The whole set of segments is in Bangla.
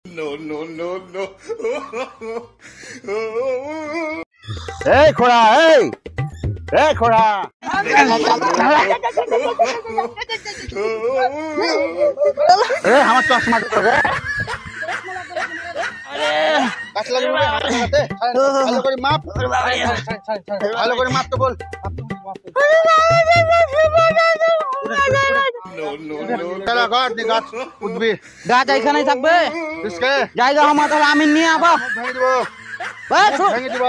এই খোড়া, এই খোড়া, আমার চশমা ভালো করে মাপ, ভালো করে মাপ তো বল। গাছ এখানেই থাকবে, জায়গা আমার তাহলে আমি নিয়ে আবার ভেঙে দিব, ভেঙে দিব।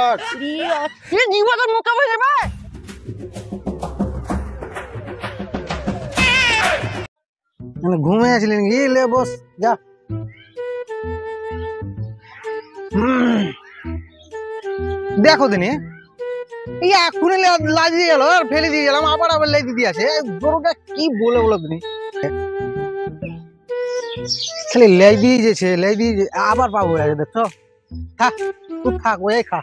ঘুমে আসলেন কি? লে বস যা। দেখো দিনে এখনই লাজ দিয়ে গেল, ফেলে দিয়ে গেলাম, আবার আবার লেগে দিয়ে আছে। গরুটা কি বলে বলো তুমি, খালি লেগ দিয়ে যেছে, লেগ দিয়ে আবার পাবো দেখছো। থাক তুই থাক, ওই খা,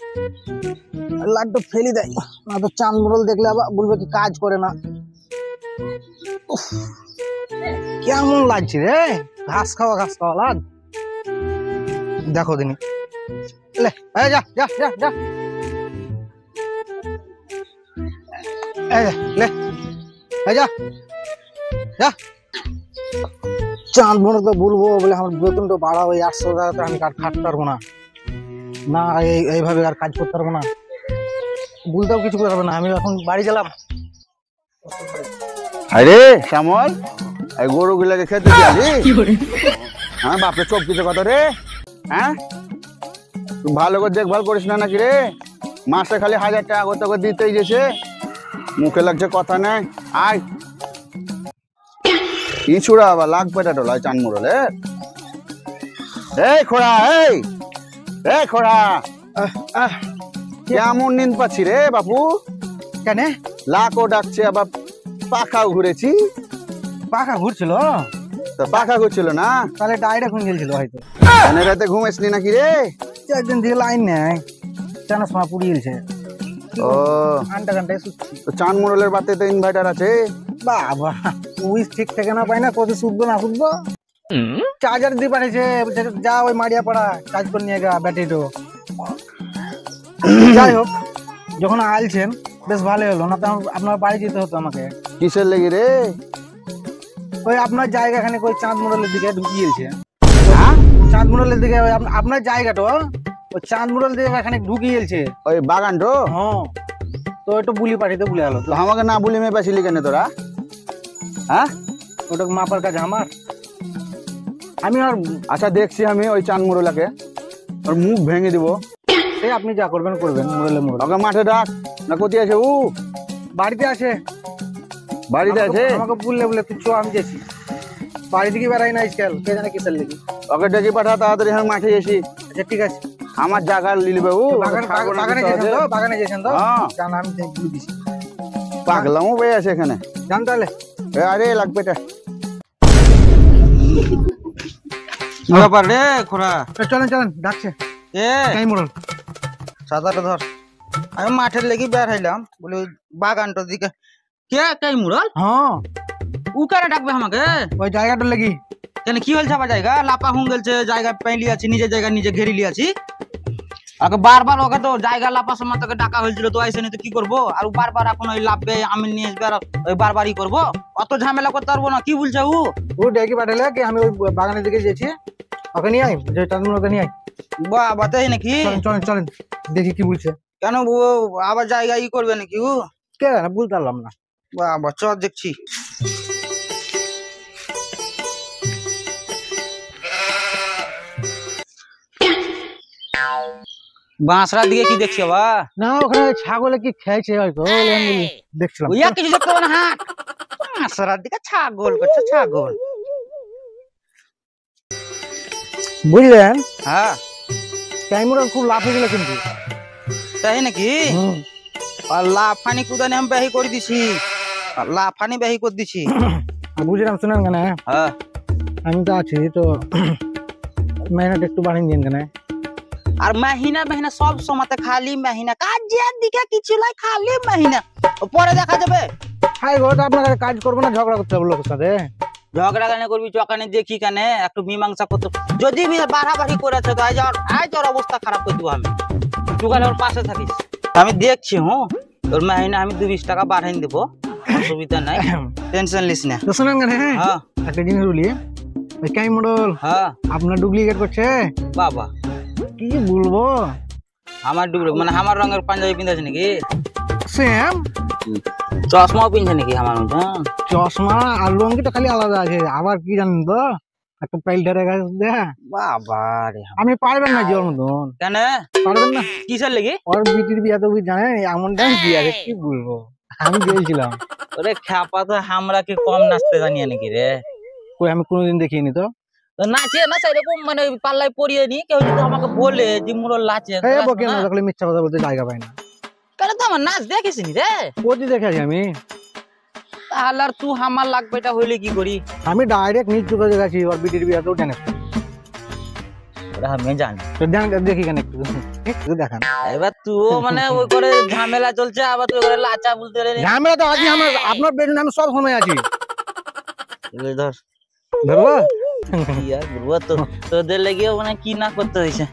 লাড্ডু ফেলে দেয় না তো। চাঁদ মোড়ল দেখলে আবার বলবে কি কাজ করে না। কেমন লাগছে রে, ঘাস খাওয়া লাদ। দেখো দিনি লে, যা যা যা যা, লে যা যা। চাঁদ মোড়ল তো বলবো বলে আমার বেতনটা বাড়া, ওই 800 টাকাতে আমি আর খাটতে পারবো না, না এইভাবে আর কাজ করতে পারবো না। বলতেও কিছু করতে পারবো না, আমি এখন বাড়ি গেলাম। আরে শ্যামল, এই গরু গুলাকে খেতে দিয়ালি? হ্যাঁ, বাপরে চোখ দিতে কত রে? হ্যাঁ, তুই ভালো করে দেখভাল করিস না নাকি রে? মাসে খালি 1000 টাকা করে তোকে দিতেই গেছে, মুখে লাগছে কথা নেই। আয় কি ছুড়া আবার লাগবে টোলায় চান মোড়লে। এই খোড়া, এই খোড়া, কেমন নিন পাচ্ছি রে বাপু? কেন লাখও ডাকছে, আবার পাখাও ঘুরেছি। পাখা ঘুরছিল? তো পাখা ঘুরছিল না, তাহলে ডাইরেক্ট এখন গেছিল হয়তো। রাতে ঘুমেসনি নাকি রে? একদিন দিয়ে লাইন নেই, কেন সময় পুড়িয়েছে। ও, ঘন্টায় শুচ্ছি। তো চান মোড়লের বাতে তো ইনভার্টার আছে। বাবা উইস ঠিক থেকে না পাই না, কত শুধবো না শুধবো। চার্জার দিয়ে পাঠিয়েছে, যা ওই মারিয়া পাড়া চার্জ করে নিয়ে গা ব্যাটারিটো। যাই হোক, যখন আলছেন বেশ ভালো হলো, না তো আপনার বাড়ি যেতে হতো আমাকে। কিসের লেগে রে? ওই আপনার জায়গাখানে ওই চাঁদ মোড়লের দিকে ঢুকিয়েছে। চাঁদ মোড়লের দিকে আপনার জায়গাটা ওই চাঁদ মোড়ল দিকে এখানে ঢুকিয়েছে, ওই বাগানটো। হ্যাঁ, তো একটু বুলি পাঠিয়ে বলে গেল। তো আমাকে না বলি মেয়ে পাইছিলি কেন তোরা? হ্যাঁ, ওটা মাপার কাজ আমার। আমি আর আচ্ছা দেখছি আমি ওই চাঁদ মোড়লাকে, ওর মুখ ভেঙে দিব। সে আপনি যা করবেন করবেন। মোড়লে মোড়ল ওকে মাঠে ডাক না, কোথায় আছে ও? বাড়িতে আছে। বাড়িতে আছে? আমাকে বললে তুই চো, আমি যাচ্ছি বাড়ি থেকে। বেড়াই না আজকাল, কে জানে কিসের লেগে। ওকে ডেকে পাঠা তাড়াতাড়ি, আমি মাঠে এসি। আচ্ছা ঠিক আছে। আমার জায়গা লিলবে ও। বাগানে গেছেন তো? হ্যাঁ, জান আমি বলে দিছি। পাগলামও বয়ে আছে এখানে। জান তাহলে আরে লাগবে এটা। ব্যাপার রে খোড়া, চলেন চলেন, ডাকছে এই মোড়ল। সাদাটা ধর। আমি মাঠের লেগে বের হইলাম, বলে বাগানটার দিকে। কে কাই মোড়ল? হ্যাঁ, ও কারে ডাকবে আমাকে? ওই জায়গাটার লাগি। কেন কি হয়েছে আবার? জায়গা লাপা হুং গেলছে, জায়গা পেলি আছি, নিজের জায়গা নিজে ঘেরি লিয়াছি। আগে বারবার ওকে তো জায়গা লাপা সময় তোকে ডাকা হয়েছিল, তো আইসেনি তো কি করবো? আর বারবার এখন ওই লাভবে আমি নিয়ে আসবে, আর ওই বারবারই করবো। অত ঝামেলা করতে পারবো না। কি বলছে ও ডেকে পাঠালে কি? আমি ওই বাগানের দিকে যেছি, ওকে নিয়ে আই, যে টানগুলোকে নিয়ে আই। বাবা তাই নাকি? চলেন চলেন দেখি কি বলছে। কেন ও আবার জায়গা ই করবে নাকি ও? কে জানে, বলতে পারলাম না। বাবা চল দেখছি। বাঁশরা দিকে কি দেখছি বাবা? না ওখানে ছাগলে কি খেয়েছে হয়তো, দেখছিলাম। ওইয়া কিছু দেখতে না। হ্যাঁ, বাঁশরার দিকে ছাগল করছে, ছাগল বুঝলেন? হ্যাঁ, ক্যামেরা খুব লাভ হয়ে গেল কিন্তু। তাই নাকি? আর লাফানি কুদানি আমি বেহি করে দিছি, লাফানি বেহি করে দিছি। বুঝলাম, শুনেন কেন? হ্যাঁ, আমি তো আছি তো, মেহনত একটু বাড়িয়ে দিন কেন। আর মহিনা মহিনা সব সময়তে খালি মহিনা, কাজের দিকে কিছু নাই, খালি মহিনা। পরে দেখা যাবে। হাই গো, আপনার কাজ করবো না, ঝগড়া করতে হবে লোকের সাথে। ঝগড়া কেন করবি চকানে দেখি কেন একটু মীমাংসা করতে যদি বাড়াবাড়ি করেছে তো আজ তোর অবস্থা খারাপ করে দিব আমি তুই খালি ওর পাশে থাকিস আমি দেখছি তোর মাহিনা আমি 220 টাকা বাড়াই দেবো অসুবিধা নাই টেনশন লিস না তো শোনেন কেন হ্যাঁ একটা জিনিস বলি ওই কাই মডেল হ্যাঁ আপনার ডুপ্লিকেট করছে বাবা কি বলবো আমার ডুবরে মানে আমার রঙের পাঞ্জাবি পিন্ধাছে নাকি সেম চশমাও পিনছে নাকি আমার মতন চশমা আর লুঙ্গি তো খালি আলাদা আছে আবার কি জানেন তো একটা পাইল্টারের কাছে দেখা বাবা রে আপনি পারবেন না জিওর মতন কেন পারবেন না কিসের লেগে ওর বিটির বিয়াতে বুঝ জানেন এমন ডান্স দিয়ে আছে কি বলবো আমি গিয়েছিলাম ওরে খ্যাপা তো আমরা কি কম নাচতে জানিয়ে নাকি রে কই আমি কোনোদিন দেখিনি তো তো নাচে না সেরকম মানে পাল্লায় পরিয়ে নি কেউ যদি আমাকে বলে যে মুরো লাচে এই বকে না দেখলে মিথ্যা কথা বলতে জায়গা পাই না কেন তো আমার নাচ দেখিস নি রে কোটি দেখেছি আমি তাহলে আর তুই আমার লাগবে এটা হইলে কি করি আমি ডাইরেক্ট নিচু করে গেছি ওর বিটির বিয়াতেও জানে ওরা আমি জানি তো দেখি কেন একটু একটু দেখান এবার তুই মানে ওই করে ঝামেলা চলছে আবার তুই করে লাচা বলতে রে ঝামেলা তো আছি আমার আপনার বেডরুম আমি সব সময় আছি ধর ধরবো কি আর বলবো তো তোদের লেগেও মানে কি না করতে হয়েছে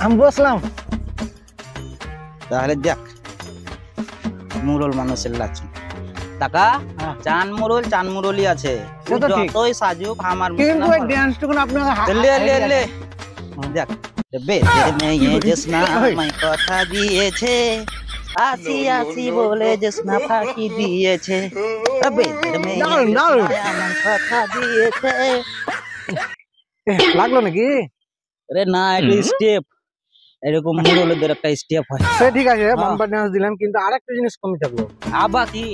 আমি বসলাম তাহলে দেখ মুরল মানুষের লাচ টাকা চান মুরলি আছে সে তো ঠিক। যতই সাজুক আমার কিন্তু ওই ডান্সটুকু আপনার লে লে লে দেখ বেদের মেয়ে জেসনা আমায় কথা দিয়েছে আসি আসি বলে জেসনা ফাঁকি দিয়েছে বেদের মেয়ে আমায় কথা দিয়েছে লাগলো নাকি আরে না একটা স্টেপ এরকম মুরলদের একটা স্টেপ হয় সে ঠিক আছে বাম্পার ডান্স দিলাম কিন্তু আরেকটা জিনিস কমই থাকলো আবা কি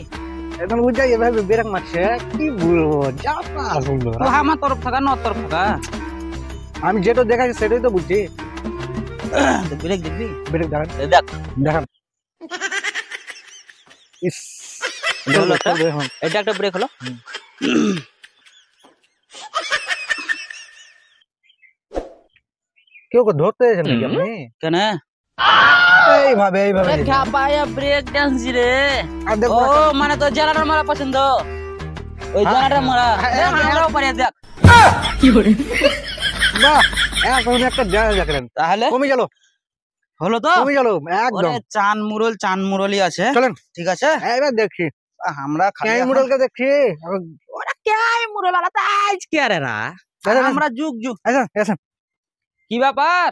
এখন বুঝাই এভাবে ব্রেক মারছে কি বলবো যা তা শুনলো তো আমার তরফ থাকা নর তরফ থাকা আমি যেটা দেখাচ্ছি সেটাই তো বুঝছি ব্রেক দেখবি ব্রেক দেখান দেখ দেখান ইস এটা হলো একটা? দেখুন এটা একটা ব্রেক হলো কেউ কে ধরতে এসেছেন নাকি আপনি কেন এইভাবে এইভাবে খাপায়া ব্রেক ডান্স রে আর ও দেখো মানে তো জেনারেটর মারা পছন্দ ওই হ্যাঁ, জেনারেটর মারা হ্যাঁ, আমরাও পারি দেখ বাহ এখন একটা ডান্স দেখলেন তাহলে কমে গেল হলো তো কমে গেল একদম ওরে চান মুরলি আছে চলেন ঠিক আছে এবার দেখি আমরা খালি ক্যাই এখন- মডেলকে দেখি ওরা ক্যাই মুরল আলা আজ কে রে রা আমরা যুগ যুগ আচ্ছা আচ্ছা কি ব্যাপার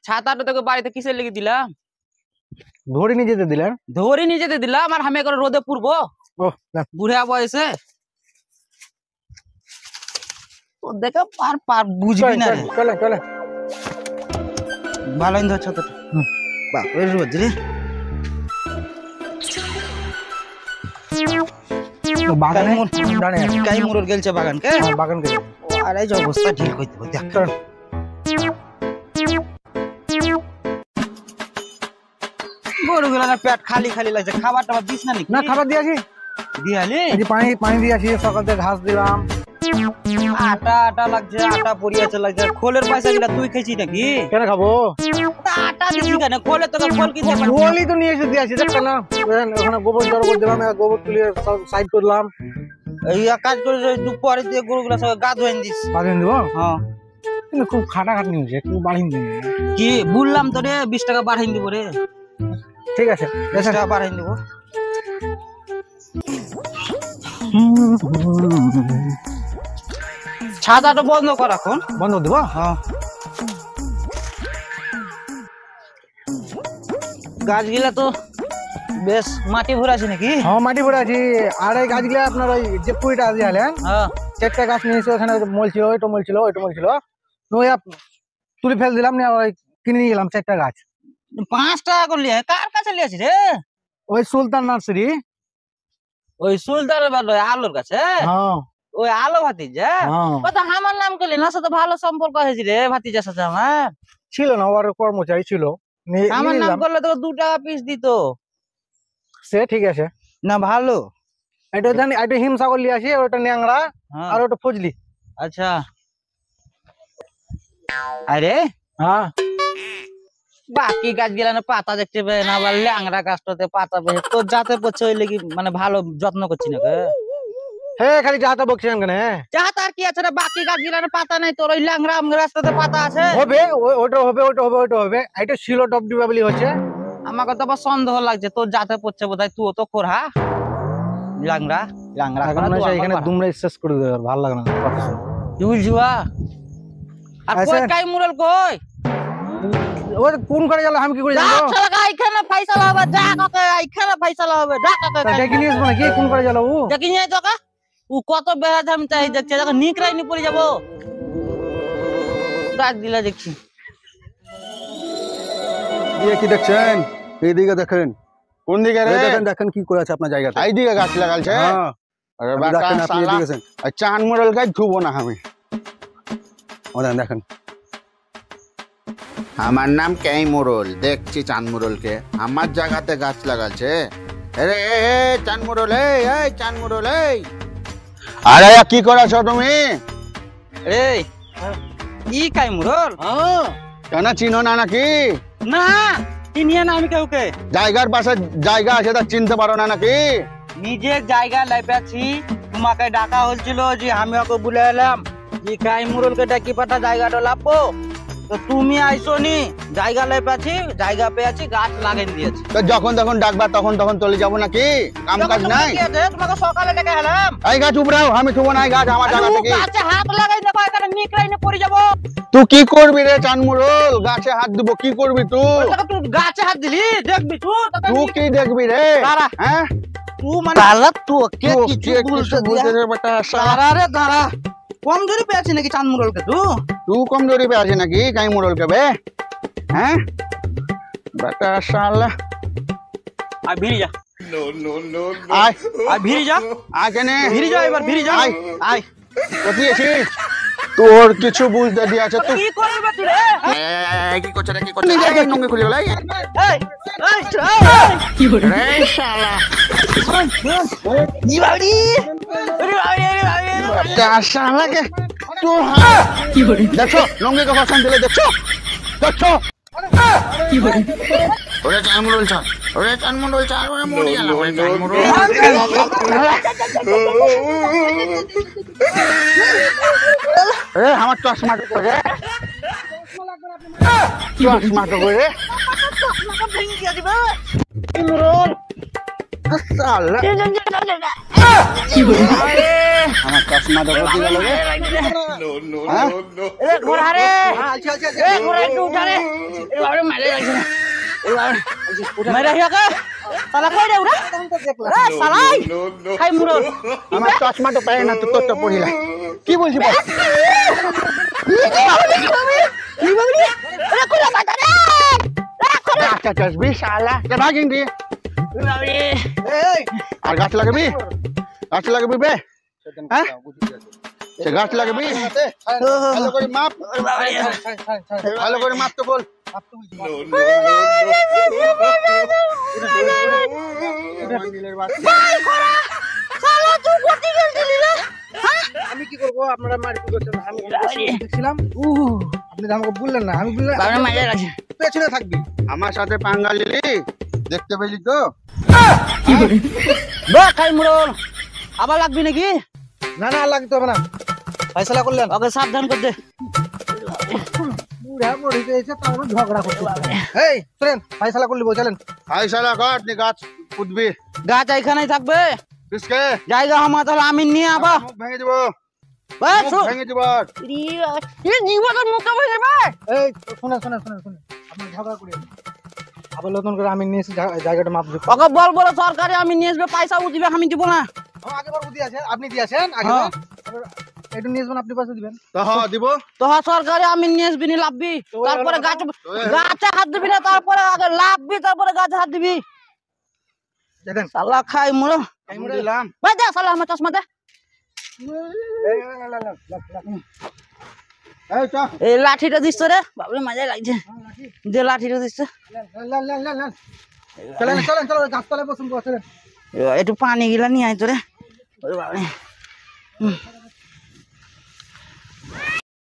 ছাতাটা তোকে বাড়িতে কিসের লেগে দিলাম ধরে নিয়ে যেতে দিলেন ধরে নিয়ে যেতে দিলাম আর আমি করে রোদে পুরবো ও না বুড়া বয়সে ও দেখে পার পার বুঝবি না রে চলে চলে ভালো ধর ছাতাটা বাহ ওই রোদ রে বাগানে জানে কাই মুরল গেলছে বাগান কে বাগান কে আর এই যে অবস্থা ঠিক হইতে দেখ গরু গুলার পেট খালি খালি লাগছে খাবার টাবার দিস না নাকি না খাবার দিয়েছি দিয়ালি এই যে পানি পানি দিয়েছি সকাল থেকে ঘাস দিলাম আটা আটা লাগছে আটা পড়িয়াছে লাগছে খোলের পয়সা গুলা তুই খেয়েছিস নাকি কেন খাবো তা আটা দিছি কেন খোলে তোকে খোল কি দেবে গোলি তো নিয়ে এসে দিয়েছি দেখ না ওখানে গোবর জড়ো করে দিলাম গোবর তুলে সাইড করলাম এই কাজ করে দুপুরে দিয়ে গরুগুলা সব গা ধুয়ে দিস বাঁধিয়ে দেবো হ্যাঁ কিন্তু খুব খাটাখাটনি হয়েছে একটু বাড়িয়ে দিন কি বললাম তো রে 20 টাকা বাড়াই দিব রে ঠিক আছে 20 টাকা বাড়াই দিব ছাতাটা বন্ধ কর এখন বন্ধ দেবো হ্যাঁ গাছগুলা তো বেশ মাটি ভরে আছে নাকি হ্যাঁ মাটি ভরে আছি আর এই গাছগুলা আপনার ওই যে পুঁইটা দিয়ে হলেন হ্যাঁ চারটা গাছ নিয়ে এসে ওখানে মলছিল ওইটা মলছিল ওই তুলে ফেল দিলাম নিয়ে আবার কিনে নিয়ে গেলাম 4টা গাছ 5 টাকা করে লিয়ে কার কাছে লিয়েছি রে ওই সুলতান নার্সারি ওই সুলতানের বাড়ি আলোর কাছে হ্যাঁ ওই আলো ভাতিজা হ্যাঁ ও তো আমার নাম করলি না সাথে ভালো সম্পর্ক হয়েছে রে ভাতিজার সাথে আমার ছিল না ওর কর্মচারী ছিল নিয়ে আমার নাম নিলাম। করলে তো 2 টাকা পিস দিত সে ঠিক আছে না ভালো এটা জানি এটা হিমসাগর লিয়ে আসি ওটা ন্যাংরা হ্যাঁ, আর ওটা ফজলি আচ্ছা আরে হ্যাঁ বাকি গাছ গেলে পাতা দেখতে পাই না আবার ল্যাংরা গাছটাতে পাতা পেয়ে তোর যাতে পড়ছে ওই লেগে মানে ভালো যত্ন করছি না কে হে খালি যাতা বকছেন কেন? যাহা তার কি আছে রে, বাকি গাছগুলার পাতা নাই, তোর ওই ল্যাংরা রাস্তাতে পাতা আছে। হবে ওটা হবে, ওটা হবে, ওটা হবে। এটা ছিল টপ ডিবা বলি হচ্ছে। আমাকে তো আবার সন্দেহ লাগছে, তোর যাতে পড়ছে বোধহয়, তুই তো খোরহা ল্যাংরা ল্যাংরা এখন মনে হচ্ছে এখানে দুমড়ে শেষ করে দেবে, ভালো লাগে না কথা শুনে। কি বুঝবা? আর আচ্ছা। কই কাই মুরল কই? ও কোন করে গেল আমি কি করে জানবো? এইখানে ফাইসালা হবে, যা কাকে এইখানে ফাইসালা হবে, যা কাকে দেখি নিয়ে আসবো নাকি কোন করে গেল ও? দেখি নিয়ে তো কা ও কত বেড়া দাম চাই দেখছে, দেখো নিকরাই নি পড়ে যাবো। গাছ দিলা দেখছি। দিয়ে কি দেখছেন? এইদিকে দেখেন। কোন দিকে রে? দেখেন দেখেন কি করে আছে আপনার জায়গাতে। এইদিকে গাছ লাগালছে। হ্যাঁ আরে আপনি বাটা দেখেন, আপনি শালা, এদিকে আছেন। আর চান মোড়ল গাছ ধুবো না আমি। ও দেখেন দেখেন। আমার নাম কেই মোড়ল, দেখছি চান মোড়লকে আমার জায়গাতে গাছ লাগালছে। আরে চান মোড়ল, এই চান মোড়ল, এই আরে কি করেছো তুমি? এই ই কাই মুরল? কেন চিনো না নাকি? না চিনিয়ে না আমি কাউকে। জায়গার পাশে জায়গা আছে তা চিনতে পারো না নাকি? নিজের জায়গা লাইপাছি, তোমাকে ডাকা হয়েছিল যে আমি ওকে বলে এলাম যে কাই মুরলকে ডাকি পাঠা জায়গাটা লাভবো, তো তুমি আইসো নি। জায়গা লাইপাছি, জায়গা পেয়েছি, গাছ লাগাই দিয়েছি। তো যখন তখন ডাকবা তখন তখন চলে যাবো নাকি? কাম কাজ নাই? তোমাকে সকালে ডেকে এলাম। এই গাছ উপরাও, আমি থুবো না এই গাছ আমার জায়গা থেকে। গাছে হাত লাগাই দেবো, এখানে নিকরাই নিয়ে পড়ে যাবো। তুই কি করবি রে চান মোড়ল? গাছে হাত দিব, কি করবি তুই? তুই গাছে হাত দিলি, দেখবি তুই কি দেখবি রে? দাঁড়া। হ্যাঁ তুই মানে তোকে তুই কিছু কে বলতে কিছু বলতে রে বেটা, শালা। দাঁড়া রে দাঁড়া। কমজোরি পেয়েছি নাকি চাঁদ মুরলকে তুই? তুই কমজোরি পে আছে নাকি কাই মোড়লকে বে? হ্যাঁ বেটা শালা। আর ভিড়ি যা, আয় আর ভিড়ি যা, আয় কেনে ভিড়ি যা, এবার ভিড়ি যা। আয়। আয় কোথায় আছিস? তোর কিছু বুঝতে দিয়েছে তুই। কি করবি তুই রে? কি করছে রে, কি করছে? নিজে নঙ্গে খুলে গেল। এই এই কি করে রে শালা? ই বাড়ি আরে আরে আরে বেটা শালাকে তুই কি করে দেখছো নঙ্গে কে ভাষণ দিলে দেখছো দেখছো কি করে? ওরে চান মোড়ল চান, ওরে চান মোড়ল চান, ওরে মরে গেল ওরে চান মোড়ল। এ আমার চশমা করে, চশমা তো করে ভেঙে দিয়া দিবা মুরল। শালা আমার চশমা তো করতে গেল রে। এ ঘোড়া রে, এ ঘোড়া একটু উঠা রে। এ বাবা মারে যাচ্ছে না, এ বাবা মারে হিয়াকা সালা কই রে উড়া? এ সালাই খাই মুরল। আমার চশমা তো পায় না, তো তোর তো পড়িলা। কি বলছি বল? আচ্ছা চশবি শালা কে ভাগিন দি। আর গাছ লাগাবি, গাছ লাগাবি বে? হ্যাঁ সে গাছ লাগাবি ভালো করে মাপ, ভালো করে মাপ তো বল। আমি কি করবো? আপনারা মারপিট করছেন, আমি দেখছিলাম। আপনি তো আমাকে বললেন না, আমি বললাম পেছনে থাকবি। আমার সাথে পাঙ্গা লিলি, দেখতে পেলি তো? খাই মুরল আবার লাগবি নাকি? না না লাগতে হবে না, ফয়সালা করলেন। ওকে সাবধান কর দে। বুড়া মরে গেছে, তাও ঝগড়া করতে। এই শুনেন, ফয়সালা করলি বলছিলেন। হাই শালা কর নি গাছ পুতবি গাছ এইখানেই থাকবে, কিসকে? জায়গা আমার তাহলে আমি নিয়ে আবা মুখ ভেঙে দিব, বাস মুখ ভেঙে দিব। জীবনের মুখটা ভেঙে যাবে। এই শুনে শুনে শুনে শুনে, আপনি ঝগড়া করেন। আবার নতুন করে আমি নিয়ে এসে জায়গাটা মাপ দিব। ওকে বল বলে সরকারে আমি নিয়ে আসবে, পয়সা দিবে, আমি দিব না। আগেবার বুদ্ধি আছে, আপনি দিয়েছেন আগেবার। একটু নিয়ে আসবেন, আপনি পয়সা দিবেন। তো হ্যাঁ দিব। তো সরকারে আমি নিয়ে আসবি নি, লাভবি, তারপরে গাছে হাত দিবি না, তারপরে আগে লাভবি, তারপরে গাছে হাত দিবি। দেখেন শালা খাই মুরো দিলাম। ভাই দে শালা আমার চশমা দে। এই চ এই লাঠিটা দিচ্ছে রে, বাবরে মজা লাগছে, যে লাঠিটা দিচ্ছে। চলেন চলেন চলেন, গাছতলায় বসুন, চলেন। একটু পানি গিলা নিয়ে আয় তো রে। ওরে বাবরে